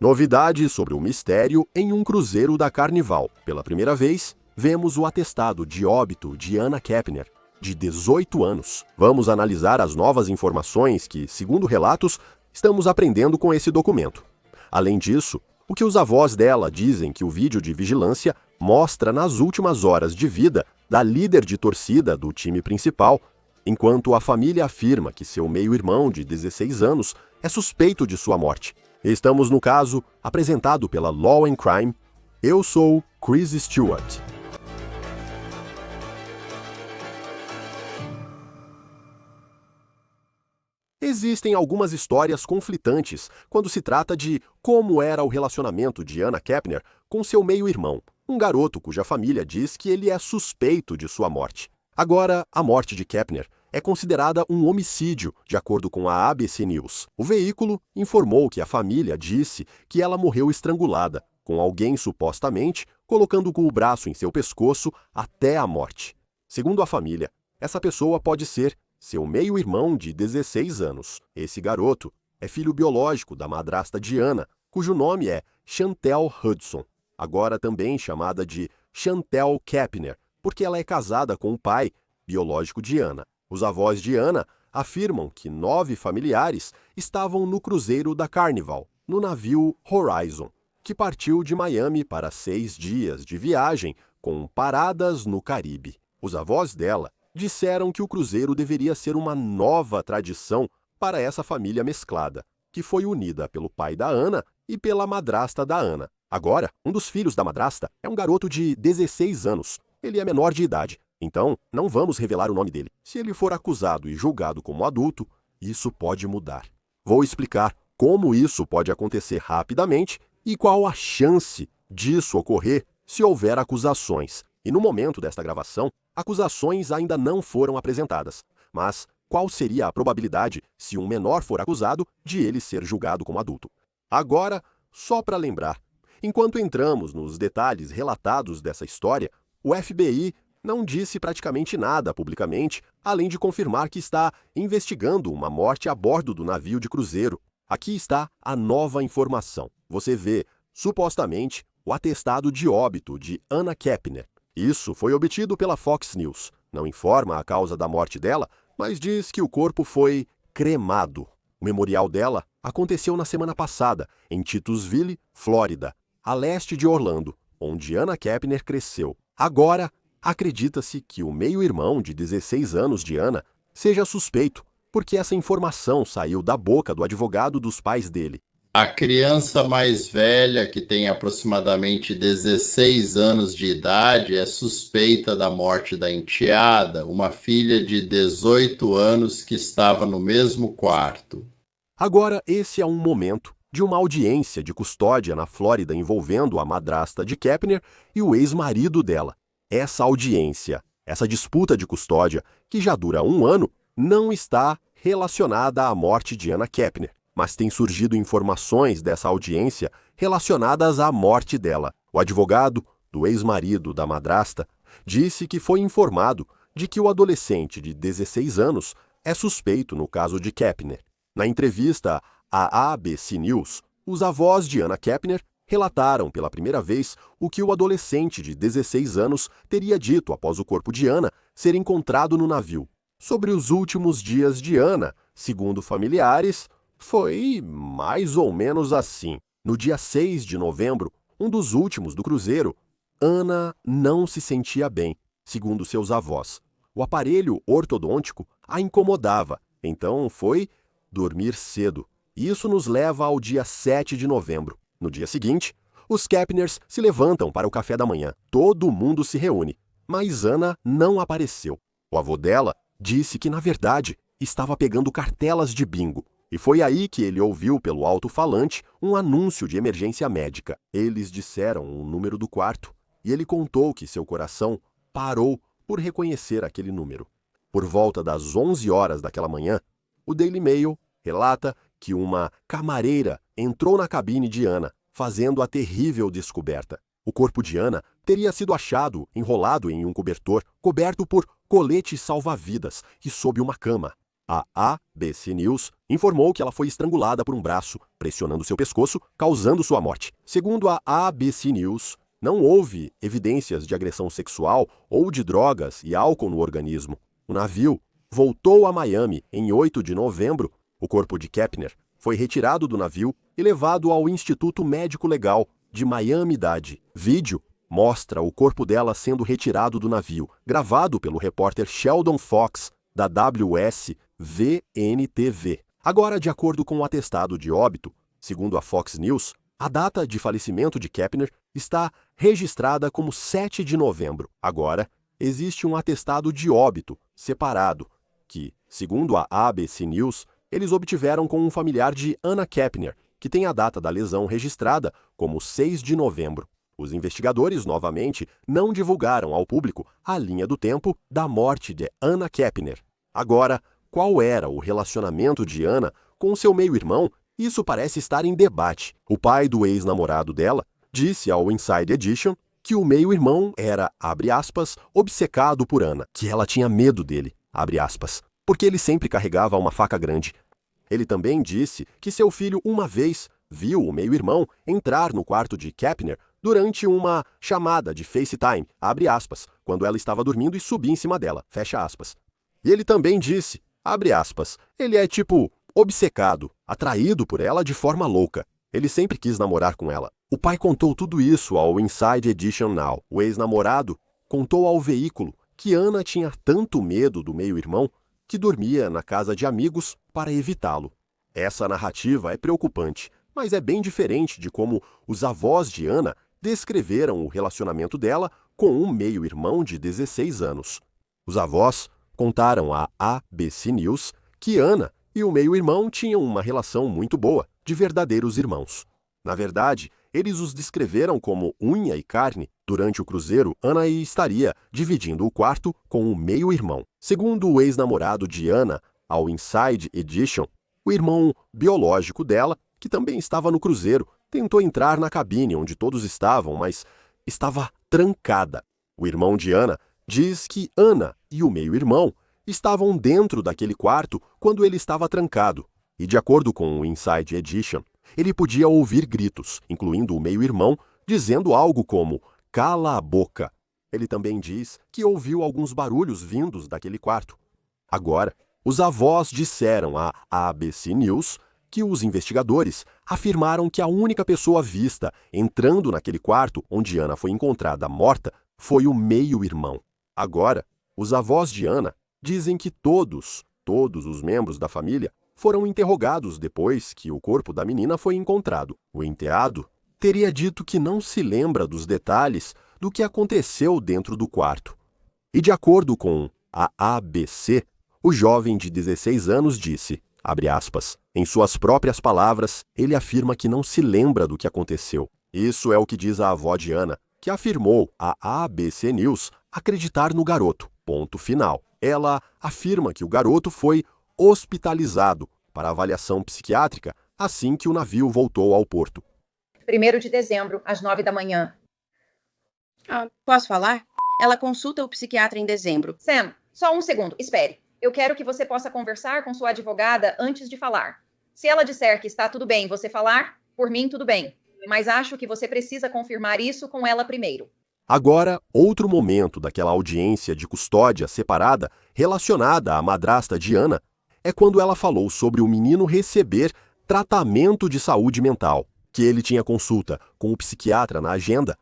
Novidade sobre o mistério em um cruzeiro da Carnival. Pela primeira vez, vemos o atestado de óbito de Anna Kepner, de 18 anos. Vamos analisar as novas informações que, segundo relatos, estamos aprendendo com esse documento. Além disso, o que os avós dela dizem que o vídeo de vigilância mostra nas últimas horas de vida da líder de torcida do time principal, enquanto a família afirma que seu meio-irmão de 16 anos é suspeito de sua morte. Estamos no caso apresentado pela Law and Crime. Eu sou Chris Stewart. Existem algumas histórias conflitantes quando se trata de como era o relacionamento de Anna Kepner com seu meio-irmão, um garoto cuja família diz que ele é suspeito de sua morte. Agora, a morte de Kepner é considerada um homicídio, de acordo com a ABC News. O veículo informou que a família disse que ela morreu estrangulada, com alguém supostamente colocando o braço em seu pescoço até a morte. Segundo a família, essa pessoa pode ser seu meio-irmão de 16 anos. Esse garoto é filho biológico da madrasta de Anna, cujo nome é Chantel Hudson, agora também chamada de Chantel Kepner, porque ela é casada com o pai biológico de Anna. Os avós de Anna afirmam que 9 familiares estavam no cruzeiro da Carnival, no navio Horizon, que partiu de Miami para 6 dias de viagem com paradas no Caribe. Os avós dela disseram que o cruzeiro deveria ser uma nova tradição para essa família mesclada, que foi unida pelo pai da Anna e pela madrasta da Anna. Agora, um dos filhos da madrasta é um garoto de 16 anos. Ele é menor de idade. Então, não vamos revelar o nome dele. Se ele for acusado e julgado como adulto, isso pode mudar. Vou explicar como isso pode acontecer rapidamente e qual a chance disso ocorrer se houver acusações. E no momento desta gravação, acusações ainda não foram apresentadas. Mas qual seria a probabilidade, se um menor for acusado, de ele ser julgado como adulto? Agora, só para lembrar, enquanto entramos nos detalhes relatados dessa história, o FBI não disse praticamente nada publicamente, além de confirmar que está investigando uma morte a bordo do navio de cruzeiro. Aqui está a nova informação. Você vê, supostamente, o atestado de óbito de Anna Kepner. Isso foi obtido pela Fox News. Não informa a causa da morte dela, mas diz que o corpo foi cremado. O memorial dela aconteceu na semana passada, em Titusville, Flórida, a leste de Orlando, onde Anna Kepner cresceu. Agora, acredita-se que o meio-irmão de 16 anos de Anna seja suspeito, porque essa informação saiu da boca do advogado dos pais dele. A criança mais velha, que tem aproximadamente 16 anos de idade, é suspeita da morte da enteada, uma filha de 18 anos que estava no mesmo quarto. Agora, esse é um momento de uma audiência de custódia na Flórida envolvendo a madrasta de Kepner e o ex-marido dela. Essa audiência, essa disputa de custódia, que já dura 1 ano, não está relacionada à morte de Anna Kepner, mas tem surgido informações dessa audiência relacionadas à morte dela. O advogado do ex-marido da madrasta disse que foi informado de que o adolescente de 16 anos é suspeito no caso de Kepner. Na entrevista à ABC News, os avós de Anna Kepner relataram pela primeira vez o que o adolescente de 16 anos teria dito após o corpo de Anna ser encontrado no navio. Sobre os últimos dias de Anna, segundo familiares, foi mais ou menos assim. No dia 6 de novembro, um dos últimos do cruzeiro, Anna não se sentia bem, segundo seus avós. O aparelho ortodôntico a incomodava, então foi dormir cedo. Isso nos leva ao dia 7 de novembro. No dia seguinte, os Kepners se levantam para o café da manhã. Todo mundo se reúne, mas Anna não apareceu. O avô dela disse que, na verdade, estava pegando cartelas de bingo. E foi aí que ele ouviu pelo alto-falante um anúncio de emergência médica. Eles disseram o número do quarto e ele contou que seu coração parou por reconhecer aquele número. Por volta das 11 horas daquela manhã, o Daily Mail relata que uma camareira entrou na cabine de Anna, fazendo a terrível descoberta. O corpo de Anna teria sido achado enrolado em um cobertor, coberto por coletes salva-vidas e sob uma cama. A ABC News informou que ela foi estrangulada por um braço, pressionando seu pescoço, causando sua morte. Segundo a ABC News, não houve evidências de agressão sexual ou de drogas e álcool no organismo. O navio voltou a Miami em 8 de novembro. O corpo de Kepner foi retirado do navio e levado ao Instituto Médico Legal de Miami-Dade. Vídeo mostra o corpo dela sendo retirado do navio, gravado pelo repórter Sheldon Fox, da WSVN-TV. Agora, de acordo com o atestado de óbito, segundo a Fox News, a data de falecimento de Kepner está registrada como 7 de novembro. Agora, existe um atestado de óbito separado, que, segundo a ABC News, eles obtiveram com um familiar de Anna Kepner, que tem a data da lesão registrada como 6 de novembro. Os investigadores, novamente, não divulgaram ao público a linha do tempo da morte de Anna Kepner. Agora, qual era o relacionamento de Anna com seu meio-irmão? Isso parece estar em debate. O pai do ex-namorado dela disse ao Inside Edition que o meio-irmão era, abre aspas, obcecado por Anna, que ela tinha medo dele, abre aspas, porque ele sempre carregava uma faca grande. Ele também disse que seu filho uma vez viu o meio-irmão entrar no quarto de Kepner durante uma chamada de FaceTime, abre aspas, quando ela estava dormindo e subir em cima dela, fecha aspas. E ele também disse, abre aspas, ele é tipo obcecado, atraído por ela de forma louca. Ele sempre quis namorar com ela. O pai contou tudo isso ao Inside Edition Now. O ex-namorado contou ao veículo que Anna tinha tanto medo do meio-irmão que dormia na casa de amigos para evitá-lo. Essa narrativa é preocupante, mas é bem diferente de como os avós de Anna descreveram o relacionamento dela com um meio-irmão de 16 anos. Os avós contaram à ABC News que Anna e o meio-irmão tinham uma relação muito boa, de verdadeiros irmãos. Na verdade, eles os descreveram como unha e carne. Durante o cruzeiro, Anna estaria dividindo o quarto com o meio-irmão. Segundo o ex-namorado de Anna, ao Inside Edition, o irmão biológico dela, que também estava no cruzeiro, tentou entrar na cabine onde todos estavam, mas estava trancada. O irmão de Anna diz que Anna e o meio-irmão estavam dentro daquele quarto quando ele estava trancado. E de acordo com o Inside Edition, ele podia ouvir gritos, incluindo o meio-irmão, dizendo algo como "cala a boca". Ele também diz que ouviu alguns barulhos vindos daquele quarto. Agora, os avós disseram à ABC News que os investigadores afirmaram que a única pessoa vista entrando naquele quarto onde Anna foi encontrada morta foi o meio-irmão. Agora, os avós de Anna dizem que todos os membros da família foram interrogados depois que o corpo da menina foi encontrado. O enteado teria dito que não se lembra dos detalhes do que aconteceu dentro do quarto. E de acordo com a ABC, o jovem de 16 anos disse, abre aspas, em suas próprias palavras, ele afirma que não se lembra do que aconteceu. Isso é o que diz a avó de Anna, que afirmou à ABC News acreditar no garoto. Ponto final. Ela afirma que o garoto foi hospitalizado para avaliação psiquiátrica assim que o navio voltou ao porto. 1º de dezembro, às 9 da manhã. Posso falar? Ela consulta o psiquiatra em dezembro. Sam, só um segundo, espere. Eu quero que você possa conversar com sua advogada antes de falar. Se ela disser que está tudo bem você falar, por mim tudo bem. Mas acho que você precisa confirmar isso com ela primeiro. Agora, outro momento daquela audiência de custódia separada relacionada à madrasta de Anna é quando ela falou sobre o menino receber tratamento de saúde mental, que ele tinha consulta com o psiquiatra na agenda.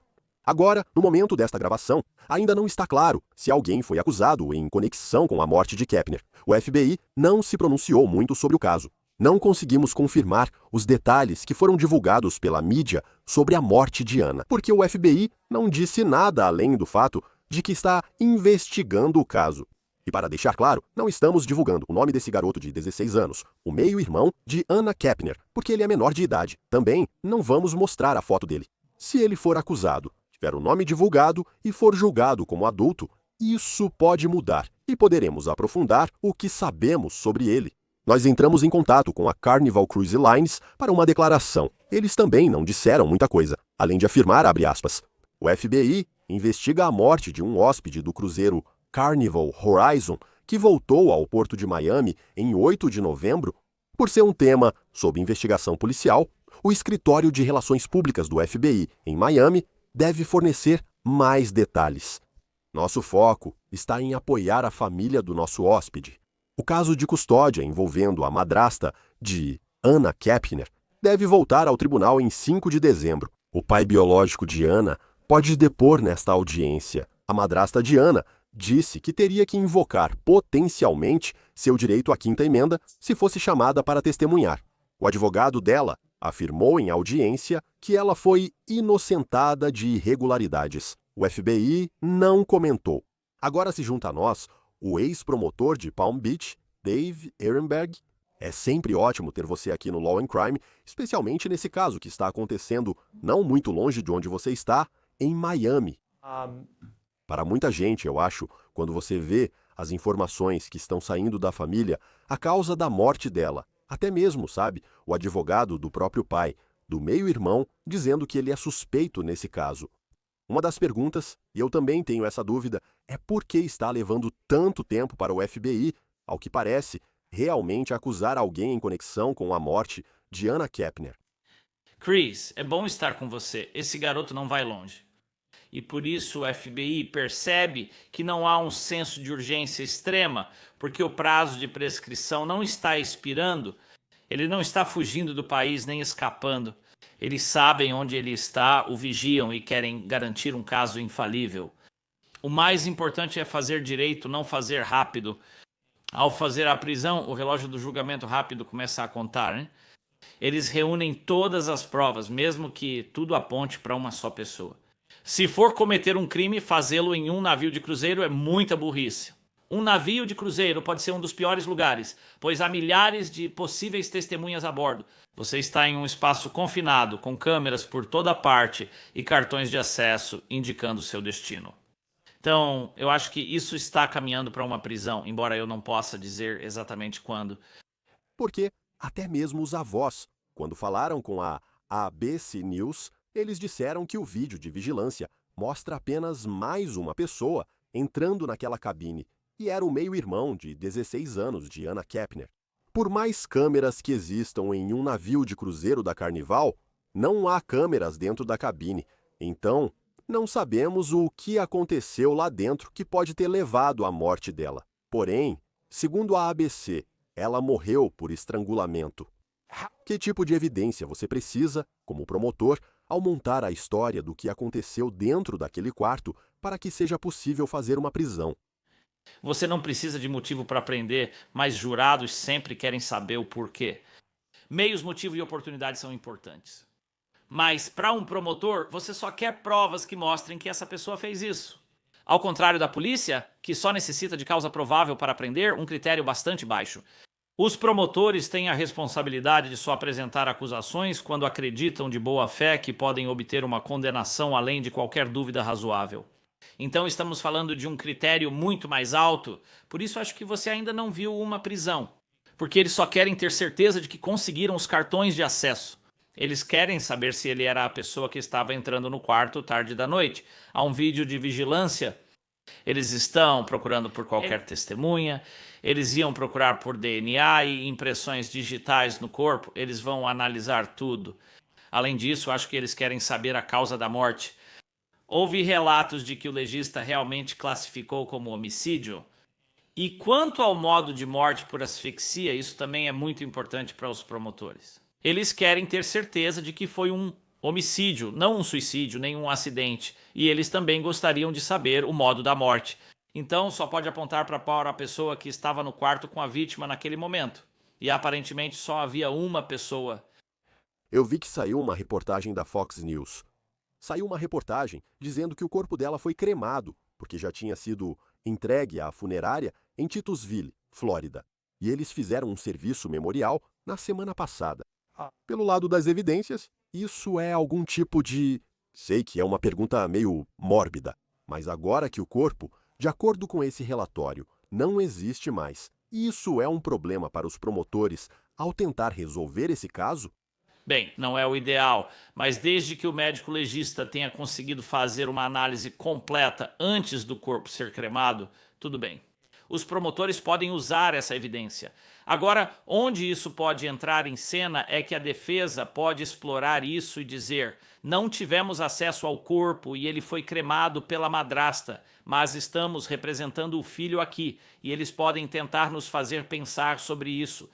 Agora, no momento desta gravação, ainda não está claro se alguém foi acusado em conexão com a morte de Kepner. O FBI não se pronunciou muito sobre o caso. Não conseguimos confirmar os detalhes que foram divulgados pela mídia sobre a morte de Anna, porque o FBI não disse nada além do fato de que está investigando o caso. E para deixar claro, não estamos divulgando o nome desse garoto de 16 anos, o meio-irmão de Anna Kepner, porque ele é menor de idade. Também não vamos mostrar a foto dele. Se ele for acusado, tiver o nome divulgado e for julgado como adulto, isso pode mudar e poderemos aprofundar o que sabemos sobre ele. Nós entramos em contato com a Carnival Cruise Lines para uma declaração. Eles também não disseram muita coisa, além de afirmar, abre aspas, o FBI investiga a morte de um hóspede do cruzeiro Carnival Horizon que voltou ao porto de Miami em 8 de novembro, por ser um tema sob investigação policial, o Escritório de Relações Públicas do FBI em Miami deve fornecer mais detalhes. Nosso foco está em apoiar a família do nosso hóspede. O caso de custódia envolvendo a madrasta de Anna Kapner deve voltar ao tribunal em 5 de dezembro. O pai biológico de Anna pode depor nesta audiência. A madrasta de Anna disse que teria que invocar potencialmente seu direito à quinta emenda se fosse chamada para testemunhar. O advogado dela afirmou em audiência que ela foi inocentada de irregularidades. O FBI não comentou. Agora se junta a nós o ex-promotor de Palm Beach, Dave Ehrenberg. É sempre ótimo ter você aqui no Law and Crime, especialmente nesse caso que está acontecendo não muito longe de onde você está, em Miami. Para muita gente, eu acho, quando você vê as informações que estão saindo da família, a causa da morte dela, até mesmo, sabe, o advogado do próprio pai, do meio-irmão, dizendo que ele é suspeito nesse caso. Uma das perguntas, e eu também tenho essa dúvida, é por que está levando tanto tempo para o FBI, ao que parece, realmente acusar alguém em conexão com a morte de Anna Kapner. Chris, é bom estar com você. Esse garoto não vai longe. E por isso o FBI percebe que não há um senso de urgência extrema, porque o prazo de prescrição não está expirando, ele não está fugindo do país nem escapando. Eles sabem onde ele está, o vigiam e querem garantir um caso infalível. O mais importante é fazer direito, não fazer rápido. Ao fazer a prisão, o relógio do julgamento rápido começa a contar, né? Eles reúnem todas as provas, mesmo que tudo aponte para uma só pessoa. Se for cometer um crime, fazê-lo em um navio de cruzeiro é muita burrice. Um navio de cruzeiro pode ser um dos piores lugares, pois há milhares de possíveis testemunhas a bordo. Você está em um espaço confinado, com câmeras por toda parte e cartões de acesso indicando seu destino. Então, eu acho que isso está caminhando para uma prisão, embora eu não possa dizer exatamente quando. Porque até mesmo os avós, quando falaram com a ABC News, eles disseram que o vídeo de vigilância mostra apenas mais uma pessoa entrando naquela cabine, e era o meio-irmão de 16 anos de Anna Kapner. Por mais câmeras que existam em um navio de cruzeiro da Carnival, não há câmeras dentro da cabine. Então, não sabemos o que aconteceu lá dentro que pode ter levado à morte dela. Porém, segundo a ABC, ela morreu por estrangulamento. Que tipo de evidência você precisa, como promotor, ao montar a história do que aconteceu dentro daquele quarto para que seja possível fazer uma prisão? Você não precisa de motivo para prender, mas jurados sempre querem saber o porquê. Meios, motivo e oportunidade são importantes. Mas para um promotor, você só quer provas que mostrem que essa pessoa fez isso. Ao contrário da polícia, que só necessita de causa provável para prender, um critério bastante baixo. Os promotores têm a responsabilidade de só apresentar acusações quando acreditam de boa fé que podem obter uma condenação além de qualquer dúvida razoável. Então estamos falando de um critério muito mais alto, por isso acho que você ainda não viu uma prisão. Porque eles só querem ter certeza de que conseguiram os cartões de acesso. Eles querem saber se ele era a pessoa que estava entrando no quarto tarde da noite. Há um vídeo de vigilância. Eles estão procurando por qualquer testemunha. Eles iam procurar por DNA e impressões digitais no corpo. Eles vão analisar tudo. Além disso, acho que eles querem saber a causa da morte. Houve relatos de que o legista realmente classificou como homicídio. E quanto ao modo de morte por asfixia, isso também é muito importante para os promotores. Eles querem ter certeza de que foi um homicídio, não um suicídio, nem um acidente. E eles também gostariam de saber o modo da morte. Então só pode apontar para a pessoa que estava no quarto com a vítima naquele momento. E aparentemente só havia uma pessoa. Eu vi que saiu uma reportagem da Fox News. Saiu uma reportagem dizendo que o corpo dela foi cremado, porque já tinha sido entregue à funerária em Titusville, Flórida. E eles fizeram um serviço memorial na semana passada. Pelo lado das evidências, isso é algum tipo de... Sei que é uma pergunta meio mórbida, mas agora que o corpo, de acordo com esse relatório, não existe mais, isso é um problema para os promotores ao tentar resolver esse caso? Bem, não é o ideal, mas desde que o médico legista tenha conseguido fazer uma análise completa antes do corpo ser cremado, tudo bem. os promotores podem usar essa evidência. Agora, onde isso pode entrar em cena é que a defesa pode explorar isso e dizer: não tivemos acesso ao corpo e ele foi cremado pela madrasta, mas estamos representando o filho aqui e eles podem tentar nos fazer pensar sobre isso.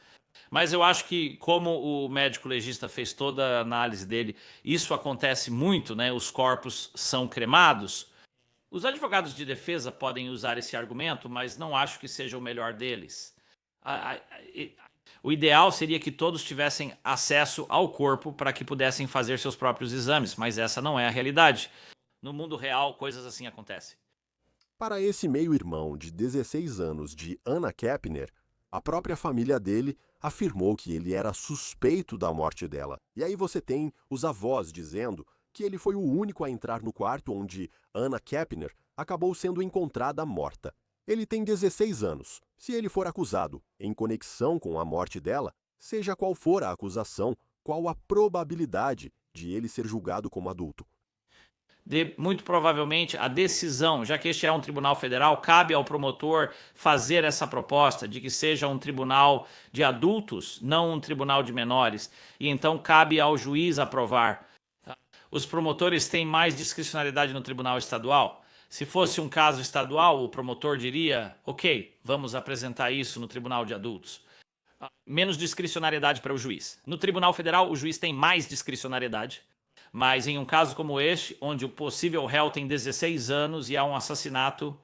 Mas eu acho que, como o médico legista fez toda a análise dele, isso acontece muito, né? Os corpos são cremados. Os advogados de defesa podem usar esse argumento, mas não acho que seja o melhor deles. O ideal seria que todos tivessem acesso ao corpo para que pudessem fazer seus próprios exames, mas essa não é a realidade. No mundo real, coisas assim acontecem. Para esse meio-irmão de 16 anos de Anna Kepner, a própria família dele afirmou que ele era suspeito da morte dela. E aí você tem os avós dizendo que ele foi o único a entrar no quarto onde Anna Kepner acabou sendo encontrada morta. Ele tem 16 anos. Se ele for acusado em conexão com a morte dela, seja qual for a acusação, qual a probabilidade de ele ser julgado como adulto? Muito provavelmente a decisão, já que este é um tribunal federal, cabe ao promotor fazer essa proposta de que seja um tribunal de adultos, não um tribunal de menores, e então cabe ao juiz aprovar. Os promotores têm mais discricionalidade no tribunal estadual. Se fosse um caso estadual, o promotor diria: ok, vamos apresentar isso no tribunal de adultos. Menos discricionariedade para o juiz. No tribunal federal, o juiz tem mais discricionariedade. Mas em um caso como este, onde o possível réu tem 16 anos e há um assassinato,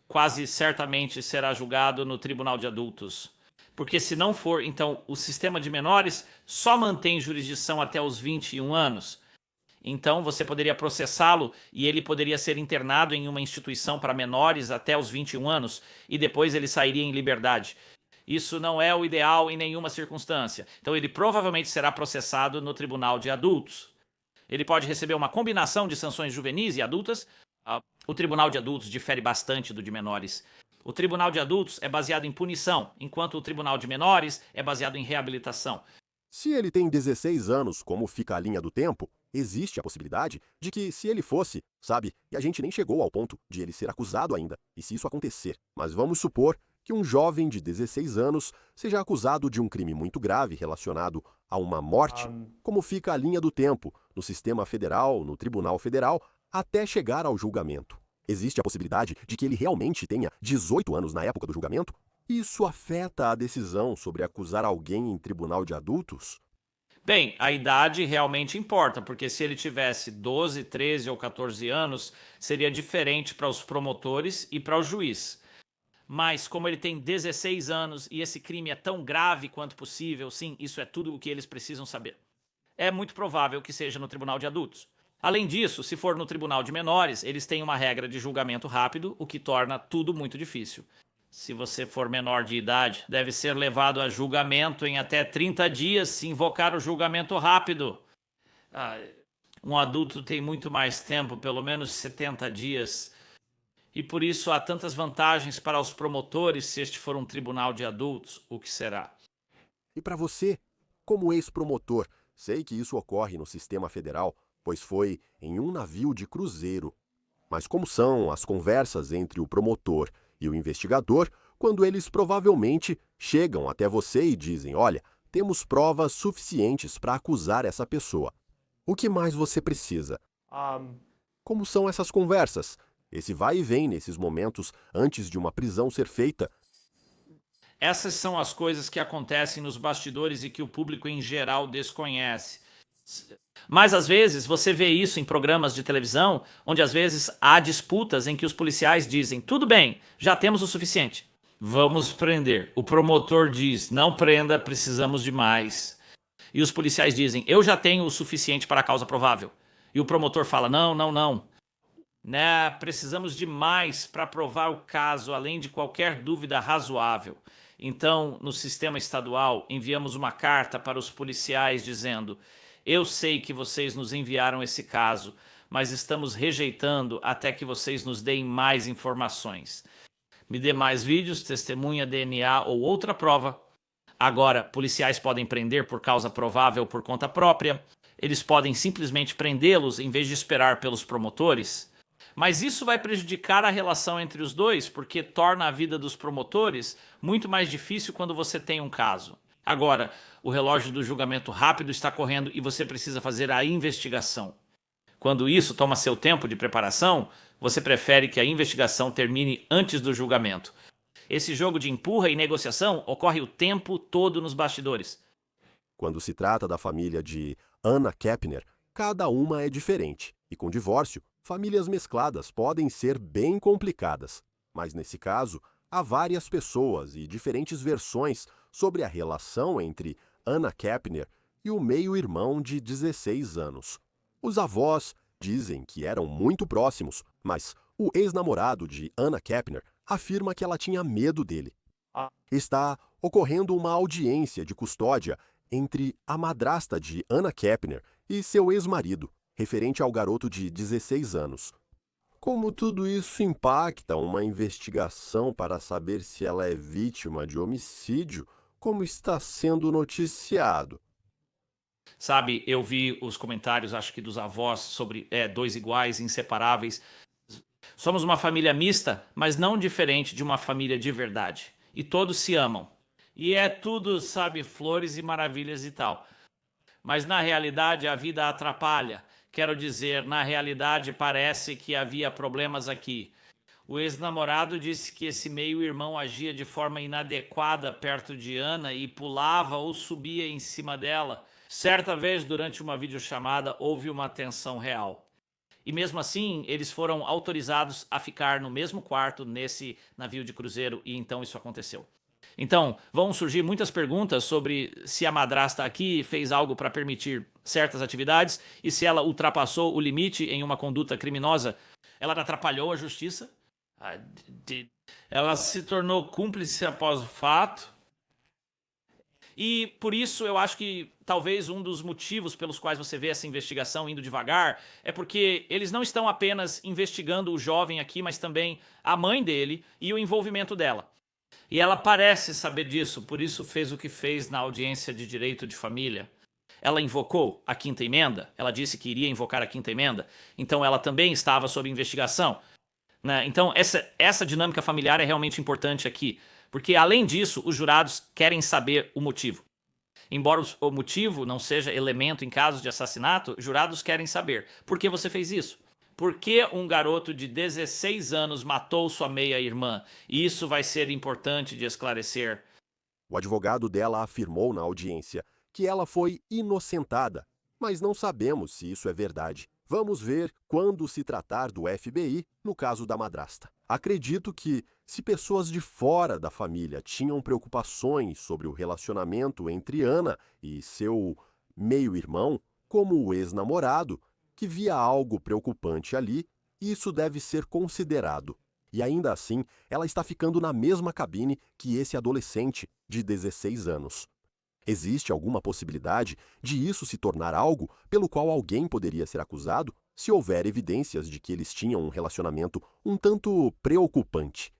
quase certamente será julgado no tribunal de adultos. Porque se não for, então o sistema de menores só mantém jurisdição até os 21 anos. Então você poderia processá-lo e ele poderia ser internado em uma instituição para menores até os 21 anos e depois ele sairia em liberdade. Isso não é o ideal em nenhuma circunstância. Então ele provavelmente será processado no tribunal de adultos. Ele pode receber uma combinação de sanções juvenis e adultas. O tribunal de adultos difere bastante do de menores. O tribunal de adultos é baseado em punição, enquanto o tribunal de menores é baseado em reabilitação. Se ele tem 16 anos, como fica a linha do tempo, existe a possibilidade de que, se ele fosse, sabe, e a gente nem chegou ao ponto de ele ser acusado ainda, e se isso acontecer, mas vamos supor que um jovem de 16 anos seja acusado de um crime muito grave relacionado a uma morte, como fica a linha do tempo no sistema federal, no Tribunal Federal, até chegar ao julgamento. Existe a possibilidade de que ele realmente tenha 18 anos na época do julgamento? Isso afeta a decisão sobre acusar alguém em tribunal de adultos? Bem, a idade realmente importa, porque se ele tivesse 12, 13 ou 14 anos, seria diferente para os promotores e para o juiz. Mas como ele tem 16 anos e esse crime é tão grave quanto possível, sim, isso é tudo o que eles precisam saber. É muito provável que seja no tribunal de adultos. Além disso, se for no tribunal de menores, eles têm uma regra de julgamento rápido, o que torna tudo muito difícil. Se você for menor de idade, deve ser levado a julgamento em até 30 dias se invocar o julgamento rápido. Um adulto tem muito mais tempo, pelo menos 70 dias. E por isso há tantas vantagens para os promotores se este for um tribunal de adultos, o que será? E para você, como ex-promotor, sei que isso ocorre no sistema federal, pois foi em um navio de cruzeiro. Mas como são as conversas entre o promotor e o investigador quando eles provavelmente chegam até você e dizem: olha, temos provas suficientes para acusar essa pessoa. O que mais você precisa? Como são essas conversas? Esse vai e vem nesses momentos antes de uma prisão ser feita? Essas são as coisas que acontecem nos bastidores e que o público em geral desconhece. Mas às vezes você vê isso em programas de televisão, onde às vezes há disputas em que os policiais dizem: tudo bem, já temos o suficiente, vamos prender. O promotor diz: não prenda, precisamos de mais. E os policiais dizem: eu já tenho o suficiente para a causa provável. E o promotor fala: não, não, não. Né, precisamos de mais para provar o caso, além de qualquer dúvida razoável. Então, no sistema estadual, enviamos uma carta para os policiais dizendo: eu sei que vocês nos enviaram esse caso, mas estamos rejeitando até que vocês nos deem mais informações. Me dê mais vídeos, testemunha, DNA ou outra prova. Agora, policiais podem prender por causa provável por conta própria. Eles podem simplesmente prendê-los em vez de esperar pelos promotores. Mas isso vai prejudicar a relação entre os dois, porque torna a vida dos promotores muito mais difícil quando você tem um caso. Agora, o relógio do julgamento rápido está correndo e você precisa fazer a investigação. Quando isso toma seu tempo de preparação, você prefere que a investigação termine antes do julgamento. Esse jogo de empurra e negociação ocorre o tempo todo nos bastidores. Quando se trata da família de Anna Kepner, cada uma é diferente. E com divórcio, famílias mescladas podem ser bem complicadas. Mas nesse caso, há várias pessoas e diferentes versões sobre a relação entre Anna Kepner e o meio-irmão de 16 anos. Os avós dizem que eram muito próximos, mas o ex-namorado de Anna Kepner afirma que ela tinha medo dele. Está ocorrendo uma audiência de custódia entre a madrasta de Anna Kepner e seu ex-marido, referente ao garoto de 16 anos. Como tudo isso impacta uma investigação para saber se ela é vítima de homicídio, como está sendo noticiado? Sabe, eu vi os comentários, acho que dos avós, sobre dois iguais, inseparáveis. Somos uma família mista, mas não diferente de uma família de verdade. E todos se amam. E é tudo, sabe, flores e maravilhas e tal. Mas na realidade a vida atrapalha. Quero dizer, na realidade parece que havia problemas aqui. O ex-namorado disse que esse meio-irmão agia de forma inadequada perto de Ana e pulava ou subia em cima dela. Certa vez, durante uma videochamada, houve uma tensão real. E mesmo assim, eles foram autorizados a ficar no mesmo quarto nesse navio de cruzeiro e então isso aconteceu. Então, vão surgir muitas perguntas sobre se a madrasta aqui fez algo para permitir certas atividades e se ela ultrapassou o limite em uma conduta criminosa. Ela atrapalhou a justiça? Ela se tornou cúmplice após o fato? E por isso eu acho que talvez um dos motivos pelos quais você vê essa investigação indo devagar é porque eles não estão apenas investigando o jovem aqui, mas também a mãe dele e o envolvimento dela. E ela parece saber disso, por isso fez o que fez na audiência de direito de família. Ela invocou a quinta emenda, ela disse que iria invocar a quinta emenda, então ela também estava sob investigação. Né? Então essa dinâmica familiar é realmente importante aqui, porque além disso os jurados querem saber o motivo. Embora o motivo não seja elemento em casos de assassinato, jurados querem saber por que você fez isso. Por que um garoto de 16 anos matou sua meia-irmã? E isso vai ser importante de esclarecer. O advogado dela afirmou na audiência que ela foi inocentada, mas não sabemos se isso é verdade. Vamos ver quando se tratar do FBI no caso da madrasta. Acredito que, se pessoas de fora da família tinham preocupações sobre o relacionamento entre Ana e seu meio-irmão, como o ex-namorado, que via algo preocupante ali, isso deve ser considerado. E ainda assim, ela está ficando na mesma cabine que esse adolescente de 16 anos. Existe alguma possibilidade de isso se tornar algo pelo qual alguém poderia ser acusado se houver evidências de que eles tinham um relacionamento um tanto preocupante?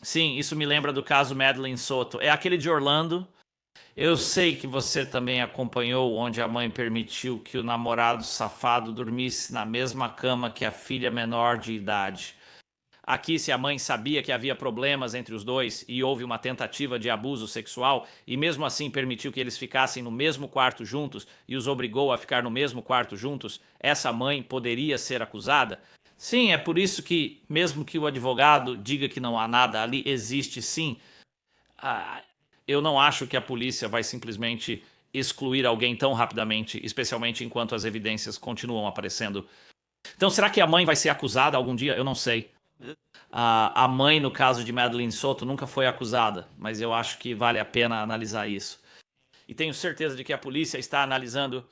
Sim, isso me lembra do caso Madeleine Soto. É aquele de Orlando. Eu sei que você também acompanhou onde a mãe permitiu que o namorado safado dormisse na mesma cama que a filha menor de idade. Aqui, se a mãe sabia que havia problemas entre os dois e houve uma tentativa de abuso sexual e mesmo assim permitiu que eles ficassem no mesmo quarto juntos e os obrigou a ficar no mesmo quarto juntos, essa mãe poderia ser acusada? Sim, é por isso que, mesmo que o advogado diga que não há nada ali, existe sim. Eu não acho que a polícia vai simplesmente excluir alguém tão rapidamente, especialmente enquanto as evidências continuam aparecendo. Então, será que a mãe vai ser acusada algum dia? Eu não sei. A mãe, no caso de Madeleine Soto, nunca foi acusada, mas eu acho que vale a pena analisar isso. E tenho certeza de que a polícia está analisando.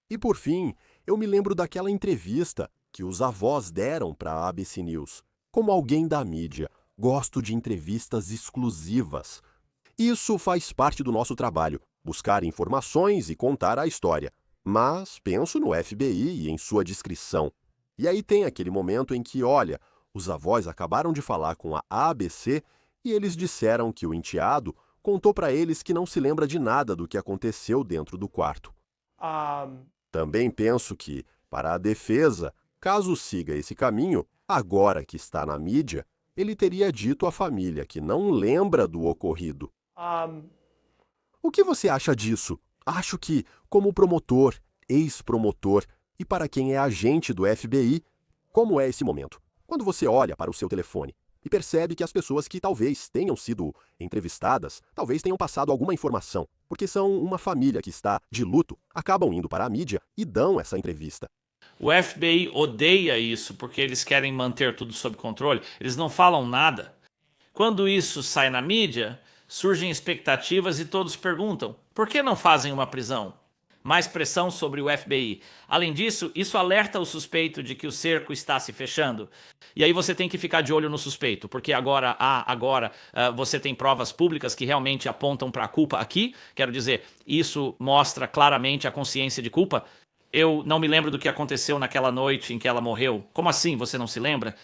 E por fim, eu me lembro daquela entrevista que os avós deram para a ABC News. Como alguém da mídia, gosto de entrevistas exclusivas. Isso faz parte do nosso trabalho, buscar informações e contar a história. Mas penso no FBI e em sua descrição. E aí tem aquele momento em que, olha, os avós acabaram de falar com a ABC e eles disseram que o enteado contou para eles que não se lembra de nada do que aconteceu dentro do quarto. Também penso que, para a defesa, caso siga esse caminho, Agora que está na mídia, ele teria dito à família que não lembra do ocorrido. O que você acha disso? Acho que, como promotor, ex-promotor e para quem é agente do FBI, como é esse momento? Quando você olha para o seu telefone e percebe que as pessoas que talvez tenham sido entrevistadas, talvez tenham passado alguma informação, porque são uma família que está de luto, acabam indo para a mídia e dão essa entrevista. O FBI odeia isso porque eles querem manter tudo sob controle. Eles não falam nada. Quando isso sai na mídia, surgem expectativas e todos perguntam: por que não fazem uma prisão? Mais pressão sobre o FBI. Além disso, isso alerta o suspeito de que o cerco está se fechando. E aí você tem que ficar de olho no suspeito, porque agora você tem provas públicas que realmente apontam para a culpa aqui. Quero dizer, isso mostra claramente a consciência de culpa. Eu não me lembro do que aconteceu naquela noite em que ela morreu. Como assim você não se lembra?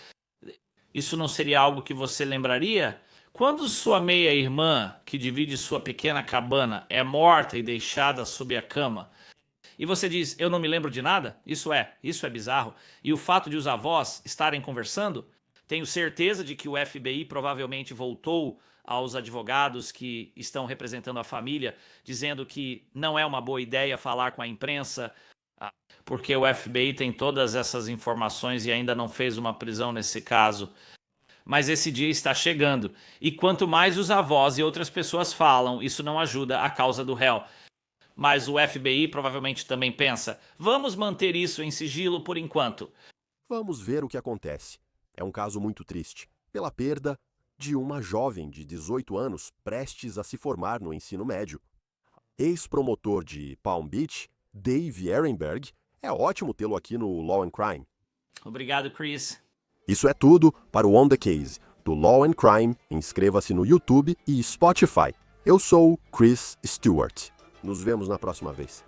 Isso não seria algo que você lembraria? Quando sua meia-irmã, que divide sua pequena cabana, é morta e deixada sob a cama, e você diz, eu não me lembro de nada? Isso é bizarro. E o fato de os avós estarem conversando, tenho certeza de que o FBI provavelmente voltou aos advogados que estão representando a família, dizendo que não é uma boa ideia falar com a imprensa, porque o FBI tem todas essas informações e ainda não fez uma prisão nesse caso. Mas esse dia está chegando. E quanto mais os avós e outras pessoas falam, isso não ajuda a causa do réu. Mas o FBI provavelmente também pensa, vamos manter isso em sigilo por enquanto. Vamos ver o que acontece. É um caso muito triste, pela perda de uma jovem de 18 anos prestes a se formar no ensino médio. Ex-promotor de Palm Beach, Dave Ehrenberg, é ótimo tê-lo aqui no Law and Crime. Obrigado, Chris. Isso é tudo para o On The Case, do Law and Crime. Inscreva-se no YouTube e Spotify. Eu sou Chris Stewart. Nos vemos na próxima vez.